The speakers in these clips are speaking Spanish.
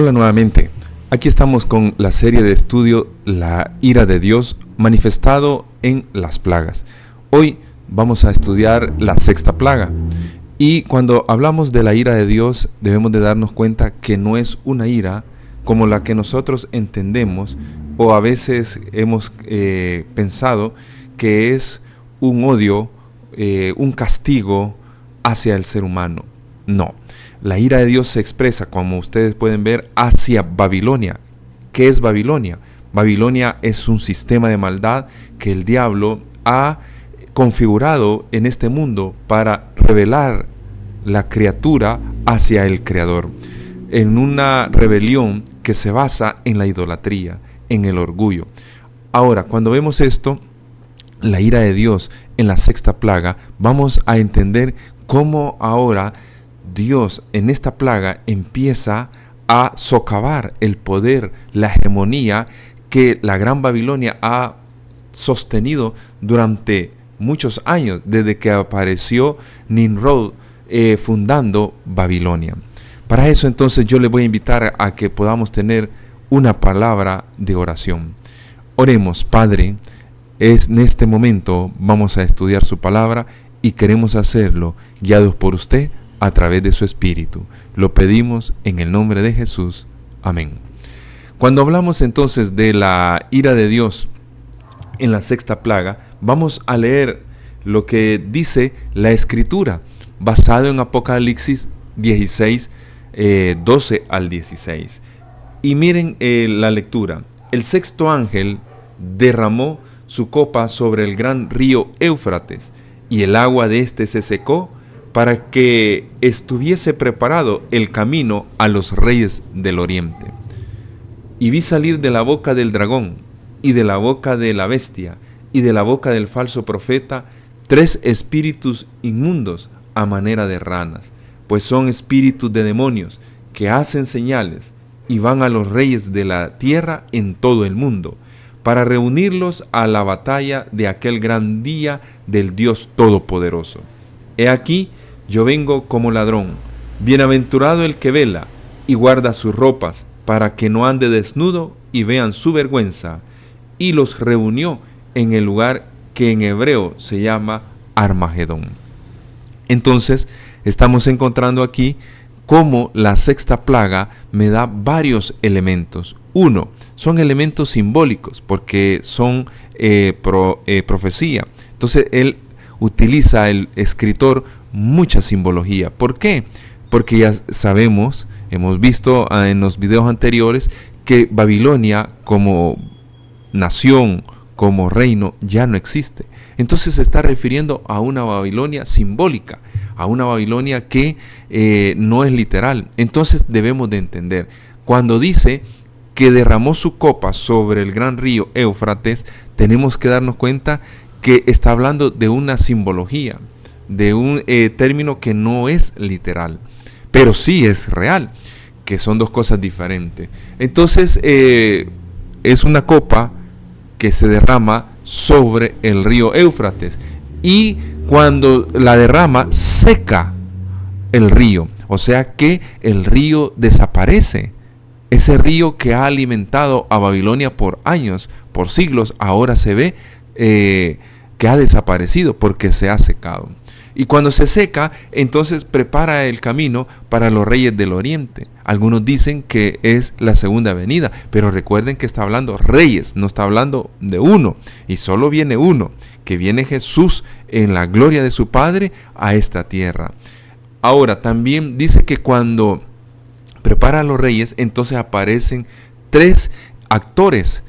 Hola nuevamente, aquí estamos con la serie de estudio La ira de Dios manifestado en las plagas. Hoy vamos a estudiar la sexta plaga. Y cuando hablamos de la ira de Dios debemos de darnos cuenta que no es una ira como la que nosotros entendemos o a veces hemos pensado que es un odio, un castigo hacia el ser humano. No, la ira de Dios se expresa, como ustedes pueden ver, hacia Babilonia. ¿Qué es Babilonia? Babilonia es un sistema de maldad que el diablo ha configurado en este mundo para revelar la criatura hacia el Creador, en una rebelión que se basa en la idolatría, en el orgullo. Ahora, cuando vemos esto, la ira de Dios en la sexta plaga, vamos a entender cómo ahora Dios en esta plaga empieza a socavar el poder, la hegemonía que la Gran Babilonia ha sostenido durante muchos años, desde que apareció Nimrod fundando Babilonia. Para eso entonces yo les voy a invitar a que podamos tener una palabra de oración. Oremos. Padre, en este momento vamos a estudiar su palabra y queremos hacerlo guiados por usted a través de su Espíritu. Lo pedimos en el nombre de Jesús. Amén. Cuando hablamos entonces de la ira de Dios en la sexta plaga, vamos a leer lo que dice la Escritura, basado en Apocalipsis 16, 12 al 16. Y miren la lectura. El sexto ángel derramó su copa sobre el gran río Éufrates, y el agua de éste se secó, para que estuviese preparado el camino a los reyes del oriente. Y vi salir de la boca del dragón, y de la boca de la bestia, y de la boca del falso profeta, 3 espíritus inmundos a manera de ranas, pues son espíritus de demonios, que hacen señales, y van a los reyes de la tierra en todo el mundo, para reunirlos a la batalla de aquel gran día del Dios Todopoderoso. He aquí, yo vengo como ladrón. Bienaventurado el que vela y guarda sus ropas, para que no ande desnudo y vean su vergüenza. Y los reunió en el lugar que en hebreo se llama Armagedón. Entonces, estamos encontrando aquí cómo la sexta plaga me da varios elementos. Uno, son elementos simbólicos, porque son profecía. Entonces, él utiliza, el escritor, mucha simbología. ¿Por qué? Porque ya sabemos, hemos visto en los videos anteriores, que Babilonia como nación, como reino, ya no existe. Entonces se está refiriendo a una Babilonia simbólica, a una Babilonia que no es literal. Entonces debemos de entender, cuando dice que derramó su copa sobre el gran río Éufrates, tenemos que darnos cuenta que está hablando de una simbología, de un término que no es literal, pero sí es real, que son dos cosas diferentes. Entonces es una copa que se derrama sobre el río Éufrates, y cuando la derrama seca el río, o sea que el río desaparece. Ese río que ha alimentado a Babilonia por años, por siglos, ahora se ve que ha desaparecido porque se ha secado. Y cuando se seca, entonces prepara el camino para los reyes del oriente. Algunos dicen que es la segunda venida, pero recuerden que está hablando reyes, no está hablando de uno, y solo viene uno, que viene Jesús en la gloria de su Padre a esta tierra. Ahora, también dice que cuando prepara a los reyes, entonces aparecen 3 actores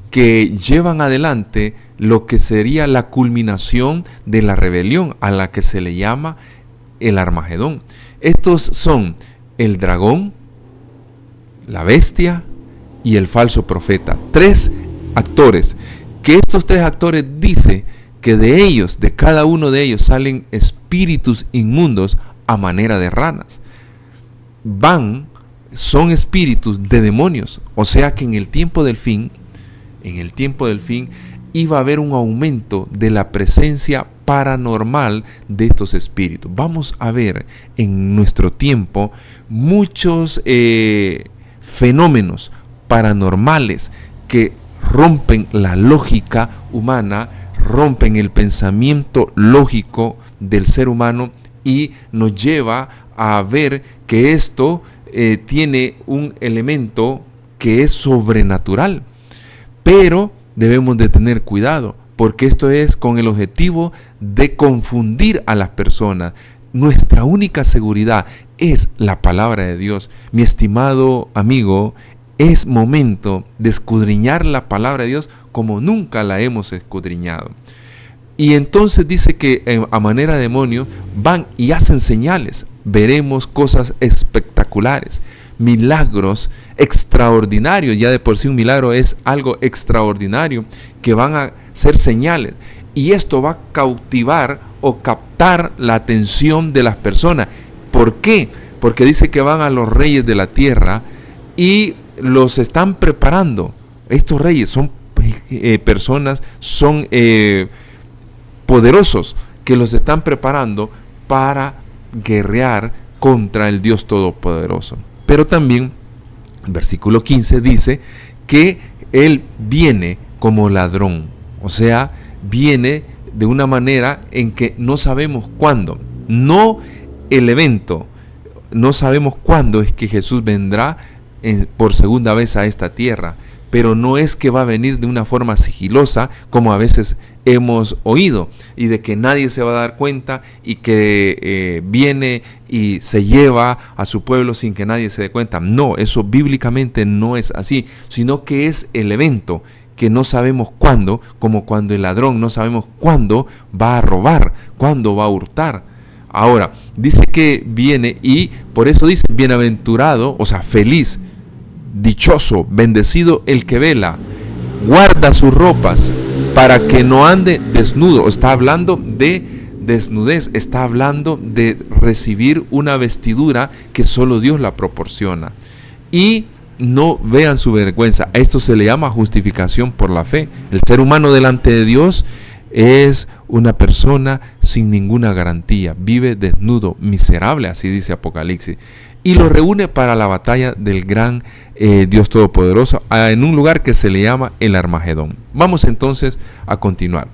que llevan adelante lo que sería la culminación de la rebelión, a la que se le llama el Armagedón. Estos son el dragón, la bestia y el falso profeta. 3 actores, que estos 3 actores dice que de ellos, de cada uno de ellos, salen espíritus inmundos a manera de ranas. Son espíritus de demonios, o sea que en el tiempo del fin iba a haber un aumento de la presencia paranormal de estos espíritus. Vamos a ver en nuestro tiempo muchos fenómenos paranormales que rompen la lógica humana, rompen el pensamiento lógico del ser humano y nos lleva a ver que esto tiene un elemento que es sobrenatural. Pero debemos de tener cuidado, porque esto es con el objetivo de confundir a las personas. Nuestra única seguridad es la palabra de Dios. Mi estimado amigo, es momento de escudriñar la palabra de Dios como nunca la hemos escudriñado. Y entonces dice que a manera de demonios van y hacen señales. Veremos cosas espectaculares, milagros extraordinarios. Ya de por sí un milagro es algo extraordinario, que van a ser señales. Y esto va a cautivar o captar la atención de las personas. ¿Por qué? Porque dice que van a los reyes de la tierra y los están preparando. Estos reyes son personas, son poderosos, que los están preparando para guerrear contra el Dios Todopoderoso. Pero también, el versículo 15 dice que Él viene como ladrón. O sea, viene de una manera en que no sabemos cuándo. No el evento. No sabemos cuándo es que Jesús vendrá por segunda vez a esta tierra. Pero no es que va a venir de una forma sigilosa, como a veces hemos oído, y de que nadie se va a dar cuenta y que viene y se lleva a su pueblo sin que nadie se dé cuenta. No, eso bíblicamente no es así, sino que es el evento que no sabemos cuándo, como cuando el ladrón no sabemos cuándo va a robar, cuándo va a hurtar. Ahora, dice que viene y por eso dice bienaventurado, o sea, feliz, dichoso, bendecido el que vela, guarda sus ropas para que no ande desnudo. Está hablando de desnudez, está hablando de recibir una vestidura que solo Dios la proporciona. Y no vean su vergüenza. A esto se le llama justificación por la fe. El ser humano delante de Dios es una persona sin ninguna garantía, vive desnudo, miserable, así dice Apocalipsis, y lo reúne para la batalla del gran Dios Todopoderoso en un lugar que se le llama el Armagedón. Vamos entonces a continuar.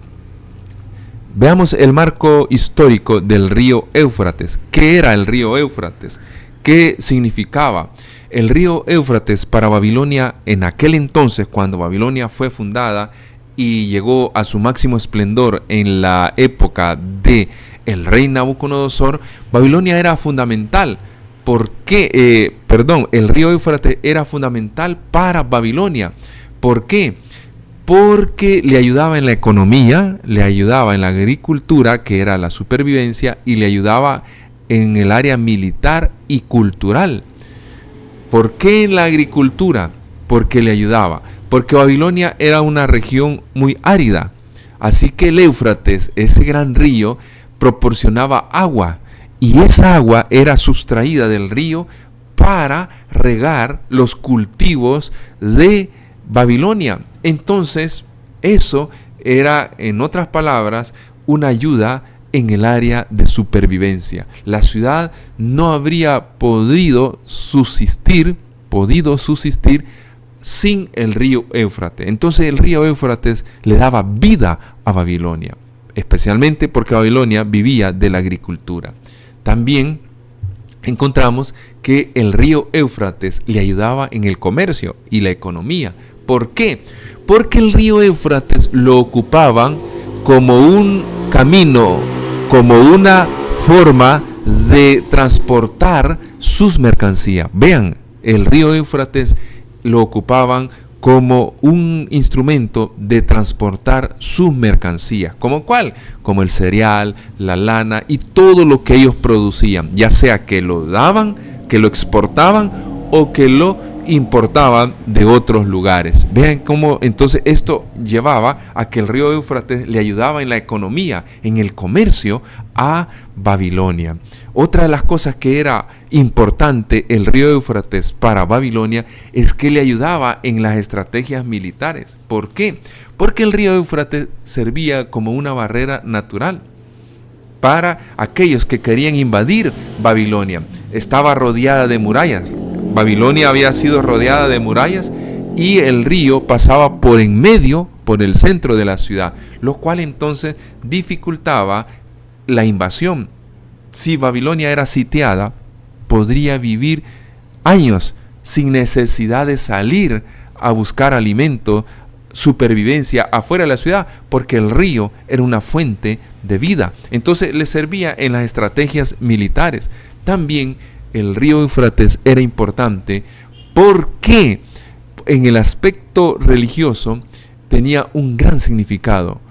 Veamos el marco histórico del río Éufrates. ¿Qué era el río Éufrates? ¿Qué significaba? El río Éufrates para Babilonia en aquel entonces, cuando Babilonia fue fundada y llegó a su máximo esplendor en la época de el rey Nabucodonosor, Babilonia era fundamental. ¿Por qué? El río Éufrates era fundamental para Babilonia. ¿Por qué? Porque le ayudaba en la economía, le ayudaba en la agricultura, que era la supervivencia, y le ayudaba en el área militar y cultural. ¿Por qué en la agricultura? Porque le ayudaba. Porque Babilonia era una región muy árida. Así que el Éufrates, ese gran río, proporcionaba agua. Y esa agua era sustraída del río para regar los cultivos de Babilonia. Entonces, eso era, en otras palabras, una ayuda en el área de supervivencia. La ciudad no habría podido subsistir sin el río Éufrates. Entonces el río Éufrates le daba vida a Babilonia, especialmente porque Babilonia vivía de la agricultura. También encontramos que el río Éufrates le ayudaba en el comercio y la economía. ¿Por qué? Porque el río Éufrates lo ocupaban como un camino, como una forma de transportar sus mercancías. Vean, el río Éufrates lo ocupaban como un instrumento de transportar sus mercancías. ¿Como cuál? Como el cereal, la lana y todo lo que ellos producían, ya sea que lo daban, que lo exportaban o que lo importaban de otros lugares. Vean cómo entonces esto llevaba a que el río Éufrates le ayudaba en la economía, en el comercio a Babilonia. Otra de las cosas que era importante el río Éufrates para Babilonia es que le ayudaba en las estrategias militares. ¿Por qué? Porque el río Éufrates servía como una barrera natural para aquellos que querían invadir Babilonia. Estaba rodeada de murallas. Babilonia había sido rodeada de murallas y el río pasaba por en medio, por el centro de la ciudad, lo cual entonces dificultaba la invasión. Si Babilonia era sitiada, podría vivir años sin necesidad de salir a buscar alimento, supervivencia afuera de la ciudad, porque el río era una fuente de vida. Entonces le servía en las estrategias militares. También el río Éufrates era importante porque en el aspecto religioso tenía un gran significado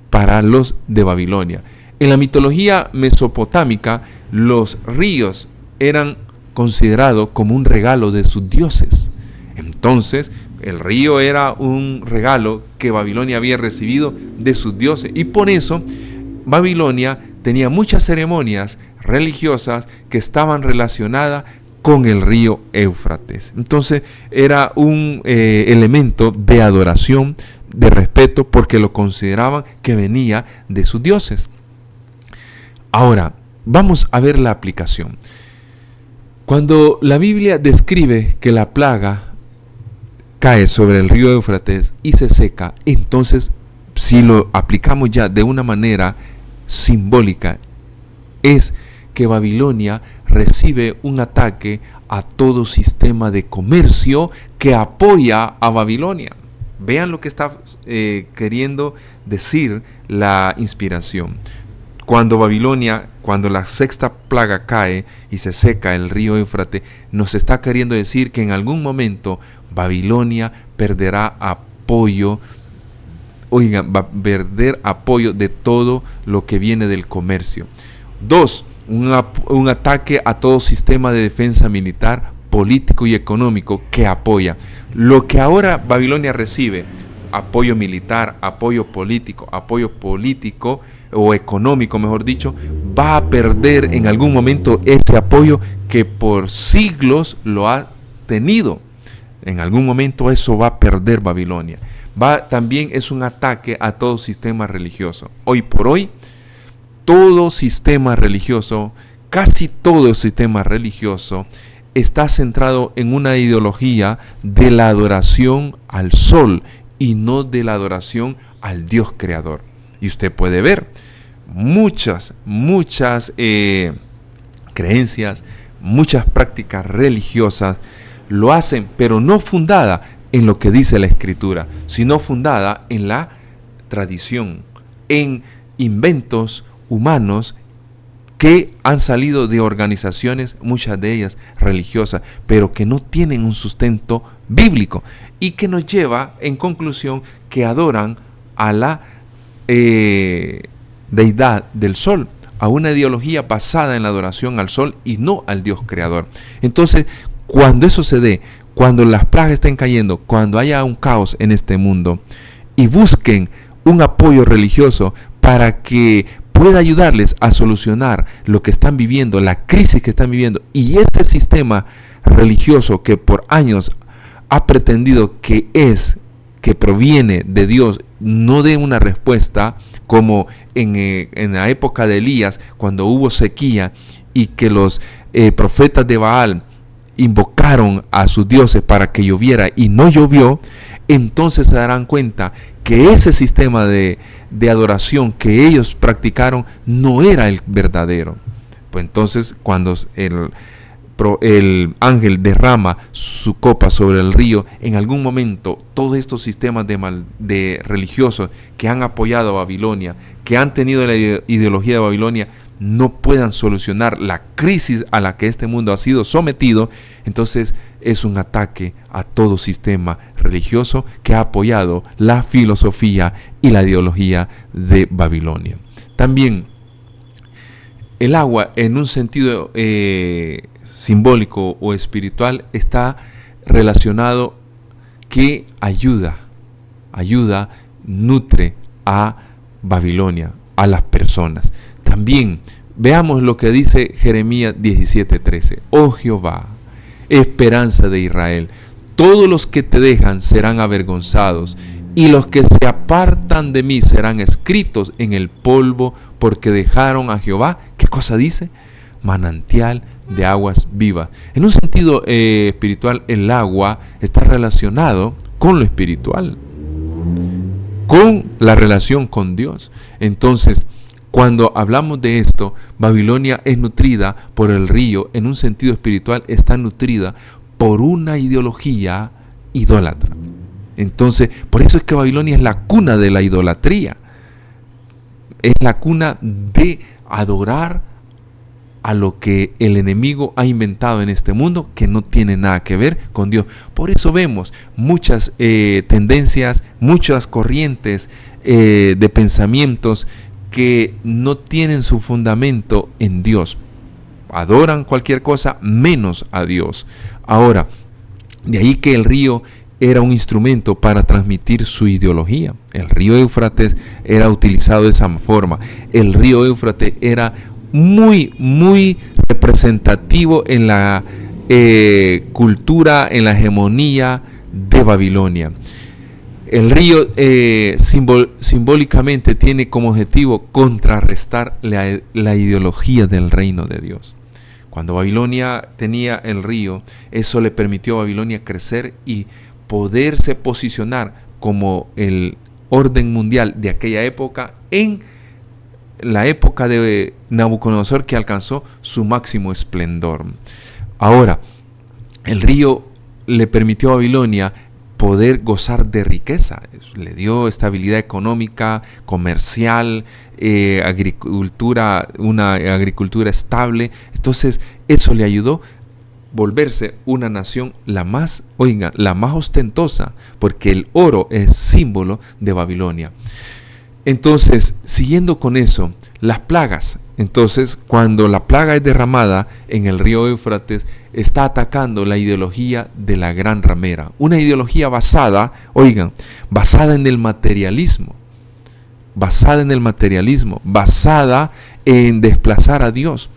para los de Babilonia. En la mitología mesopotámica, los ríos eran considerados como un regalo de sus dioses. Entonces, el río era un regalo que Babilonia había recibido de sus dioses. Y por eso, Babilonia tenía muchas ceremonias religiosas que estaban relacionadas con el río Éufrates. Entonces, era un elemento de adoración, de respeto, porque lo consideraban que venía de sus dioses. Ahora, vamos a ver la aplicación. Cuando la Biblia describe que la plaga cae sobre el río Éufrates y se seca, entonces, si lo aplicamos ya de una manera simbólica, es que Babilonia recibe un ataque a todo sistema de comercio que apoya a Babilonia. Vean lo que está queriendo decir la inspiración. Cuando la sexta plaga cae y se seca el río Éufrates, nos está queriendo decir que en algún momento Babilonia perderá apoyo. Va a perder apoyo de todo lo que viene del comercio. 2. Un ataque a todo sistema de defensa militar, político y económico que apoya. Lo que ahora Babilonia recibe, apoyo militar, apoyo político o económico, mejor dicho, va a perder en algún momento ese apoyo que por siglos lo ha tenido. En algún momento eso va a perder Babilonia. También es un ataque a todo sistema religioso. Hoy por hoy, todo sistema religioso, casi todo sistema religioso, está centrado en una ideología de la adoración al sol y no de la adoración al Dios creador. Y usted puede ver muchas creencias, muchas prácticas religiosas lo hacen, pero no fundada en lo que dice la Escritura, sino fundada en la tradición, en inventos humanos que han salido de organizaciones, muchas de ellas religiosas, pero que no tienen un sustento bíblico y que nos lleva en conclusión que adoran a la deidad del sol, a una ideología basada en la adoración al sol y no al Dios creador. Entonces, cuando eso se dé, cuando las plagas estén cayendo, cuando haya un caos en este mundo y busquen un apoyo religioso para que pueda ayudarles a solucionar lo que están viviendo, la crisis que están viviendo, y este sistema religioso que por años ha pretendido que proviene de Dios, no dé una respuesta, como en la época de Elías, cuando hubo sequía y que los profetas de Baal invocaron a sus dioses para que lloviera y no llovió, entonces se darán cuenta que ese sistema de adoración que ellos practicaron no era el verdadero. Pues entonces, cuando el ángel derrama su copa sobre el río, en algún momento todos estos sistemas de religiosos que han apoyado a Babilonia, que han tenido la ideología de Babilonia, no puedan solucionar la crisis a la que este mundo ha sido sometido, entonces es un ataque a todo sistema religioso que ha apoyado la filosofía y la ideología de Babilonia. También el agua, en un sentido simbólico o espiritual, está relacionado que ayuda, nutre a Babilonia, a las personas. También veamos lo que dice Jeremías 17:13. Oh Jehová, esperanza de Israel, todos los que te dejan serán avergonzados, y los que se apartan de mí serán escritos en el polvo, porque dejaron a Jehová, ¿qué cosa dice? Manantial de aguas vivas. En un sentido espiritual, el agua está relacionado con lo espiritual, con la relación con Dios. Entonces, cuando hablamos de esto, Babilonia es nutrida por el río. En un sentido espiritual, está nutrida por una ideología idólatra. Entonces, por eso es que Babilonia es la cuna de la idolatría. Es la cuna de adorar a lo que el enemigo ha inventado en este mundo, que no tiene nada que ver con Dios. Por eso vemos muchas tendencias, muchas corrientes de pensamientos que no tienen su fundamento en Dios. Adoran cualquier cosa menos a Dios. Ahora, de ahí que el río era un instrumento para transmitir su ideología. El río Éufrates era utilizado de esa forma. El río Éufrates era muy representativo en la cultura, en la hegemonía de Babilonia. El río simbólicamente tiene como objetivo contrarrestar la ideología del reino de Dios. Cuando Babilonia tenía el río, eso le permitió a Babilonia crecer y poderse posicionar como el orden mundial de aquella época, en la época de Nabucodonosor, que alcanzó su máximo esplendor. Ahora, el río le permitió a Babilonia poder gozar de riqueza, le dio estabilidad económica, comercial, agricultura, una agricultura estable. Entonces eso le ayudó volverse una nación la más ostentosa, porque el oro es símbolo de Babilonia. Entonces, siguiendo con eso, las plagas. Entonces, cuando la plaga es derramada en el río Éufrates, está atacando la ideología de la gran ramera. Una ideología basada en el materialismo. Basada en desplazar a Dios.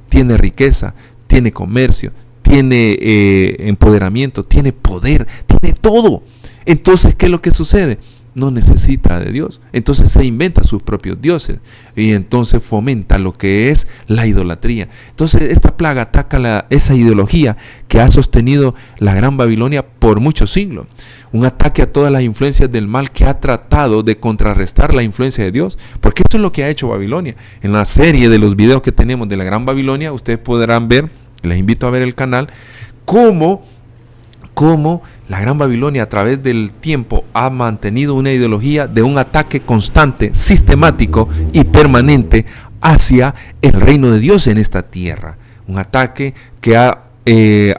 Tiene riqueza, tiene comercio, tiene empoderamiento, tiene poder, tiene todo. Entonces, ¿qué es lo que sucede? No necesita de Dios. Entonces se inventa sus propios dioses y entonces fomenta lo que es la idolatría. Entonces esta plaga ataca esa ideología que ha sostenido la Gran Babilonia por muchos siglos. Un ataque a todas las influencias del mal que ha tratado de contrarrestar la influencia de Dios. Porque esto es lo que ha hecho Babilonia. En la serie de los videos que tenemos de la Gran Babilonia, ustedes podrán ver, les invito a ver el canal, cómo la Gran Babilonia a través del tiempo ha mantenido una ideología de un ataque constante, sistemático y permanente hacia el reino de Dios en esta tierra. Un ataque que ha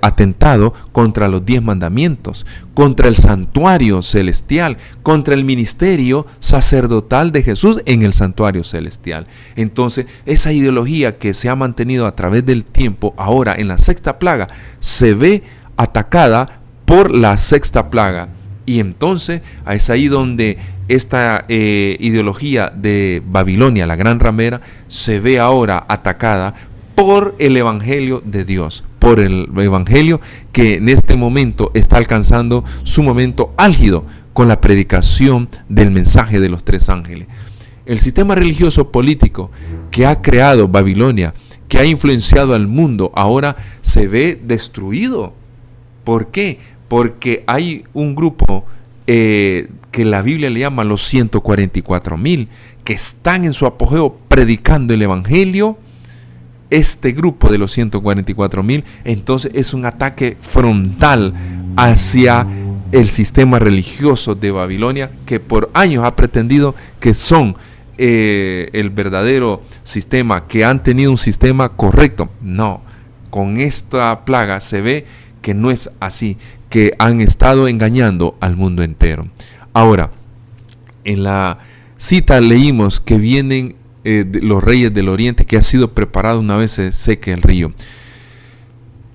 atentado contra los 10 mandamientos, contra el santuario celestial, contra el ministerio sacerdotal de Jesús en el santuario celestial. Entonces, esa ideología que se ha mantenido a través del tiempo, ahora en la sexta plaga, se ve atacada por la sexta plaga. Y entonces es ahí donde esta ideología de Babilonia, la gran ramera, se ve ahora atacada por el evangelio de Dios, por el evangelio que en este momento está alcanzando su momento álgido con la predicación del mensaje de los 3 ángeles. El sistema religioso político que ha creado Babilonia, que ha influenciado al mundo, ahora se ve destruido. ¿Por qué? Porque hay un grupo que la Biblia le llama los 144,000, que están en su apogeo predicando el evangelio. Este grupo de los 144,000, entonces es un ataque frontal hacia el sistema religioso de Babilonia, que por años ha pretendido que son el verdadero sistema, que han tenido un sistema correcto. No, con esta plaga se ve que no es así, que han estado engañando al mundo entero. Ahora, en la cita leímos que vienen los reyes del oriente, que ha sido preparado una vez se seque el río.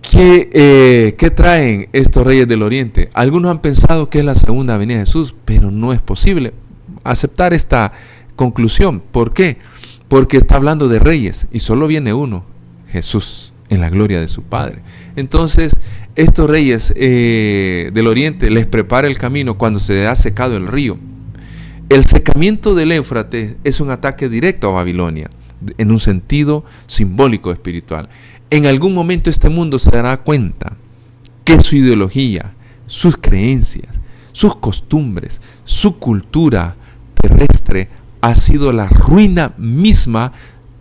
¿Qué traen estos reyes del oriente? Algunos han pensado que es la segunda venida de Jesús, pero no es posible aceptar esta conclusión. ¿Por qué? Porque está hablando de reyes y solo viene uno, Jesús, en la gloria de su Padre. Entonces, estos reyes del oriente les prepara el camino cuando se ha secado el río. El secamiento del Éufrates es un ataque directo a Babilonia, en un sentido simbólico espiritual. En algún momento este mundo se dará cuenta que su ideología, sus creencias, sus costumbres, su cultura terrestre ha sido la ruina misma,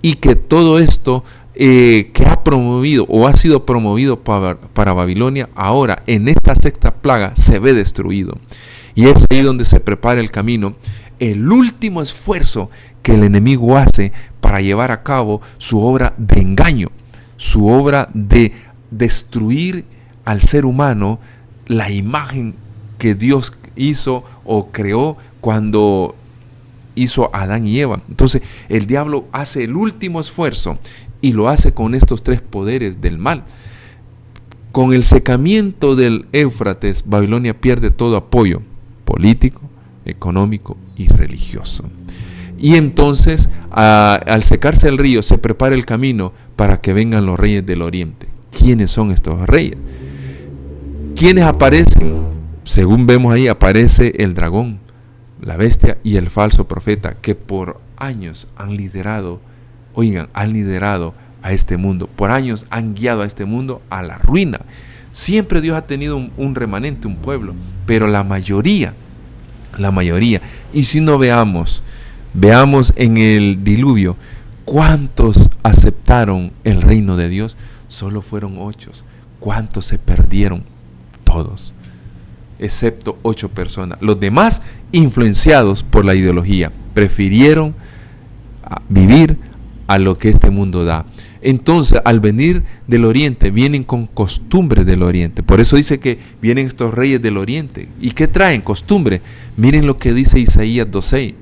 y que todo esto que ha promovido o ha sido promovido para Babilonia, ahora en esta sexta plaga se ve destruido. Y es ahí donde se prepara el camino, el último esfuerzo que el enemigo hace para llevar a cabo su obra de engaño, su obra de destruir al ser humano, la imagen que Dios hizo o creó cuando hizo a Adán y Eva. Entonces el diablo hace el último esfuerzo y lo hace con estos tres poderes del mal. Con el secamiento del Éufrates, Babilonia pierde todo apoyo político, económico y religioso. Y entonces al secarse el río se prepara el camino para que vengan los reyes del oriente. ¿Quiénes son estos reyes? ¿Quiénes aparecen? Según vemos ahí, aparece el dragón, la bestia y el falso profeta, que por años han liderado a este mundo. Por años han guiado a este mundo a la ruina. Siempre Dios ha tenido un remanente, un pueblo, pero la mayoría, y si no veamos en el diluvio, ¿cuántos aceptaron el reino de Dios? Solo fueron 8. ¿Cuántos se perdieron? Todos, excepto 8 personas. Los demás, influenciados por la ideología, prefirieron vivir a lo que este mundo da. Entonces, al venir del oriente, vienen con costumbres del oriente. Por eso dice que vienen estos reyes del oriente. ¿Y qué traen? Costumbre. Miren lo que dice Isaías 2:6.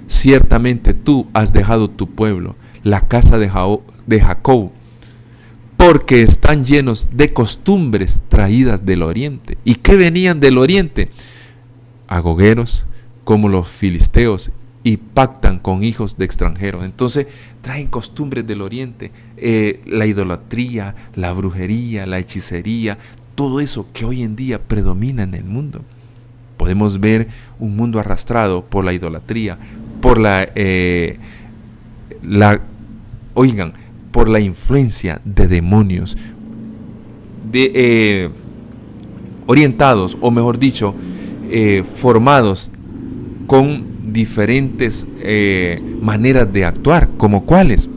Ciertamente tú has dejado tu pueblo, la casa de Jacob, porque están llenos de costumbres traídas del oriente. ¿Y qué venían del oriente? Agogueros como los filisteos, y pactan con hijos de extranjeros. Entonces traen costumbres del oriente, la idolatría, la brujería, la hechicería, todo eso que hoy en día predomina en el mundo. Podemos ver un mundo arrastrado por la idolatría, por por la influencia de demonios, orientados, o mejor dicho, formados con diferentes maneras de actuar. ¿Como cuáles?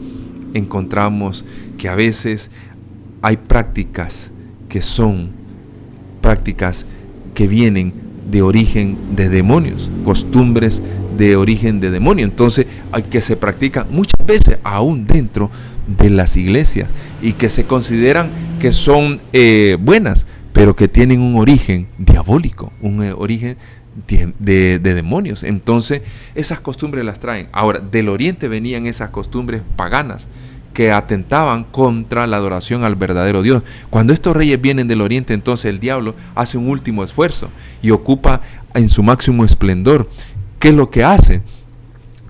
Encontramos que a veces hay prácticas que vienen de origen de demonios, costumbres de origen de demonio. Entonces hay que se practican muchas veces aún dentro de las iglesias y que se consideran que son buenas, pero que tienen un origen diabólico, un origen de demonios. Entonces esas costumbres las traen. Ahora, del oriente venían esas costumbres paganas que atentaban contra la adoración al verdadero Dios. Cuando estos reyes vienen del oriente, entonces el diablo hace un último esfuerzo y ocupa en su máximo esplendor. ¿Qué es lo que hace?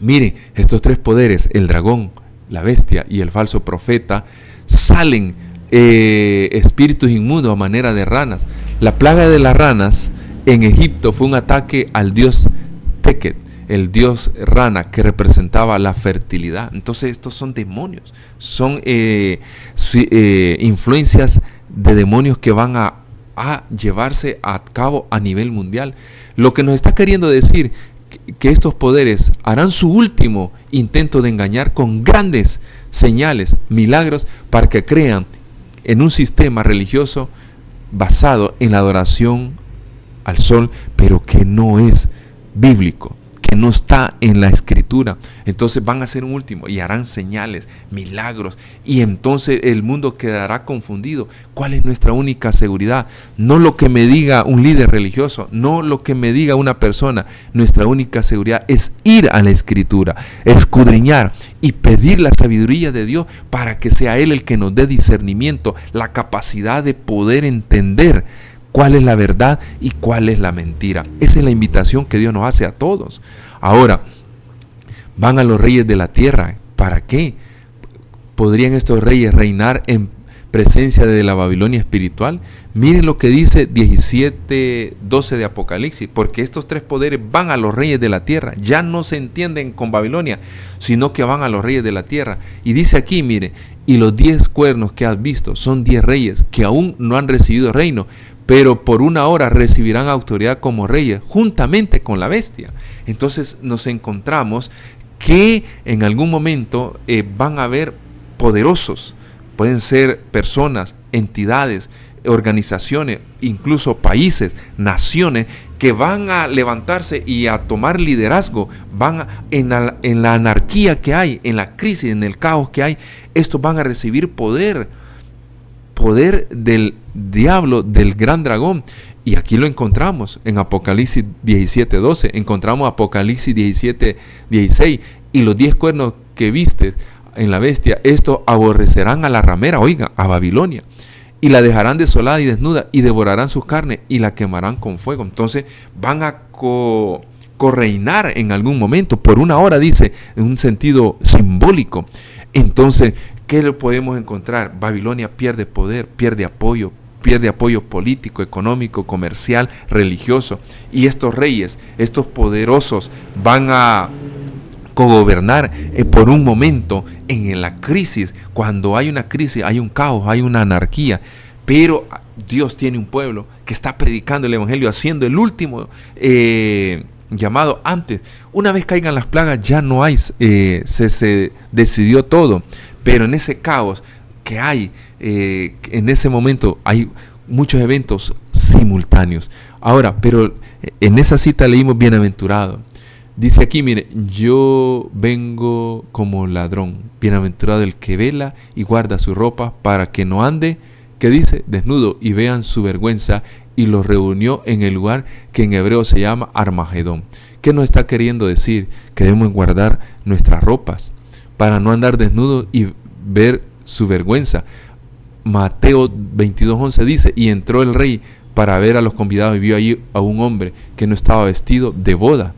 Miren, estos tres poderes, el dragón, la bestia y el falso profeta, salen espíritus inmundos a manera de ranas. La plaga de las ranas en Egipto fue un ataque al dios Teket, el dios rana, que representaba la fertilidad. Entonces estos son demonios, son influencias de demonios que van a llevarse a cabo a nivel mundial. Lo que nos está queriendo decir que estos poderes harán su último intento de engañar con grandes señales, milagros, para que crean en un sistema religioso basado en la adoración al sol, pero que no es bíblico, que no está en la escritura. Entonces van a hacer un último y harán señales, milagros, y entonces el mundo quedará confundido. ¿Cuál es nuestra única seguridad? No lo que me diga un líder religioso, no lo que me diga una persona. Nuestra única seguridad es ir a la escritura, escudriñar y pedir la sabiduría de Dios para que sea Él el que nos dé discernimiento, la capacidad de poder entender cuál es la verdad y cuál es la mentira. Esa es la invitación que Dios nos hace a todos. Ahora, van a los reyes de la tierra. ¿Para qué? ¿Podrían estos reyes reinar en presencia de la Babilonia espiritual. Miren lo que dice 17:12 de Apocalipsis, porque estos tres poderes van a los reyes de la tierra, ya no se entienden con Babilonia, sino que van a los reyes de la tierra. Y dice aquí, mire, y los 10 cuernos que has visto son 10 reyes que aún no han recibido reino, pero por una hora recibirán autoridad como reyes, juntamente con la bestia. Entonces nos encontramos que en algún momento van a haber poderosos, pueden ser personas, entidades, organizaciones, incluso países, naciones, que van a levantarse y a tomar liderazgo, en la anarquía que hay, en la crisis, en el caos que hay, estos van a recibir poder del diablo, del gran dragón. Y aquí lo encontramos en Apocalipsis 17:12, encontramos Apocalipsis 17:16, y los 10 cuernos que viste en la bestia, estos aborrecerán a la ramera, oiga, a Babilonia, y la dejarán desolada y desnuda, y devorarán su carne, y la quemarán con fuego. Entonces van a correinar en algún momento, por una hora, dice, en un sentido simbólico. Entonces, ¿qué le podemos encontrar? Babilonia pierde poder, pierde apoyo político, económico, comercial, religioso, y estos reyes, estos poderosos, van a cogobernar por un momento en la crisis. Cuando hay una crisis, hay un caos, hay una anarquía, pero Dios tiene un pueblo que está predicando el evangelio, haciendo el último llamado antes. Una vez caigan las plagas, ya no hay, se decidió todo, pero en ese caos que hay, en ese momento hay muchos eventos simultáneos. Ahora, pero en esa cita leímos bienaventurado. Dice aquí, mire, yo vengo como ladrón, bienaventurado el que vela y guarda su ropa para que no ande, que dice, desnudo, y vean su vergüenza, y los reunió en el lugar que en hebreo se llama Armagedón. ¿Qué nos está queriendo decir? Que debemos guardar nuestras ropas para no andar desnudos y ver su vergüenza. Mateo 22:11 dice, y entró el rey para ver a los convidados y vio allí a un hombre que no estaba vestido de boda.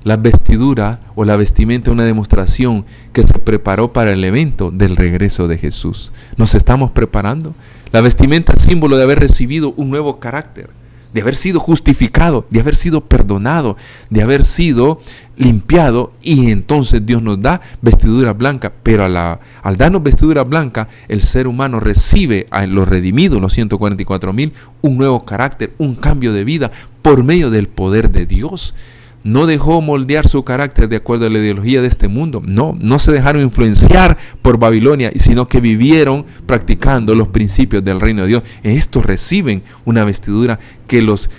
La vestidura o la vestimenta es una demostración que se preparó para el evento del regreso de Jesús. ¿Nos estamos preparando? La vestimenta es símbolo de haber recibido un nuevo carácter, de haber sido justificado, de haber sido perdonado, de haber sido limpiado, y entonces Dios nos da vestidura blanca. Pero al darnos vestidura blanca, el ser humano recibe a los redimidos, los 144,000, un nuevo carácter, un cambio de vida por medio del poder de Dios. No dejó moldear su carácter de acuerdo a la ideología de este mundo. No se dejaron influenciar por Babilonia, sino que vivieron practicando los principios del reino de Dios. Estos reciben una vestidura que los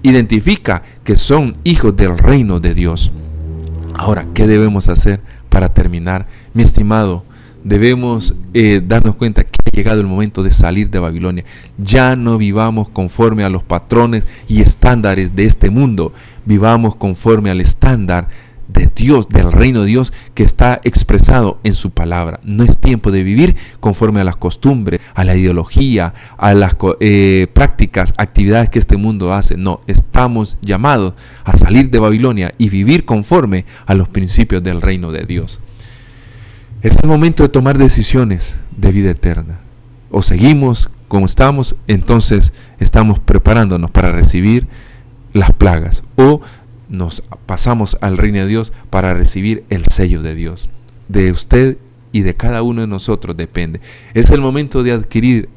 identifica que son hijos del reino de Dios. Ahora, ¿qué debemos hacer para terminar? Mi estimado, debemos darnos cuenta que ha llegado el momento de salir de Babilonia. Ya no vivamos conforme a los patrones y estándares de este mundo. Vivamos conforme al estándar de Dios, del reino de Dios, que está expresado en su palabra. No es tiempo de vivir conforme a las costumbres, a la ideología, a las prácticas, actividades que este mundo hace. No, estamos llamados a salir de Babilonia y vivir conforme a los principios del reino de Dios. Es el momento de tomar decisiones de vida eterna. O seguimos como estamos, entonces estamos preparándonos para recibir las plagas, o nos pasamos al reino de Dios para recibir el sello de Dios. De usted y de cada uno de nosotros depende. Es el momento de adquirir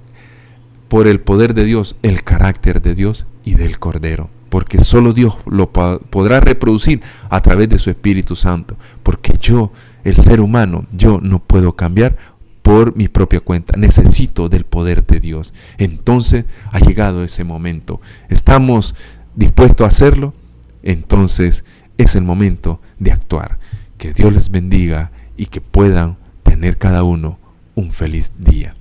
por el poder de Dios el carácter de Dios y del Cordero, porque solo Dios lo podrá reproducir a través de su Espíritu Santo, porque yo, el ser humano, yo no puedo cambiar por mi propia cuenta. Necesito del poder de Dios. Entonces ha llegado ese momento. ¿Estamos dispuestos a hacerlo? Entonces es el momento de actuar. Que Dios les bendiga y que puedan tener cada uno un feliz día.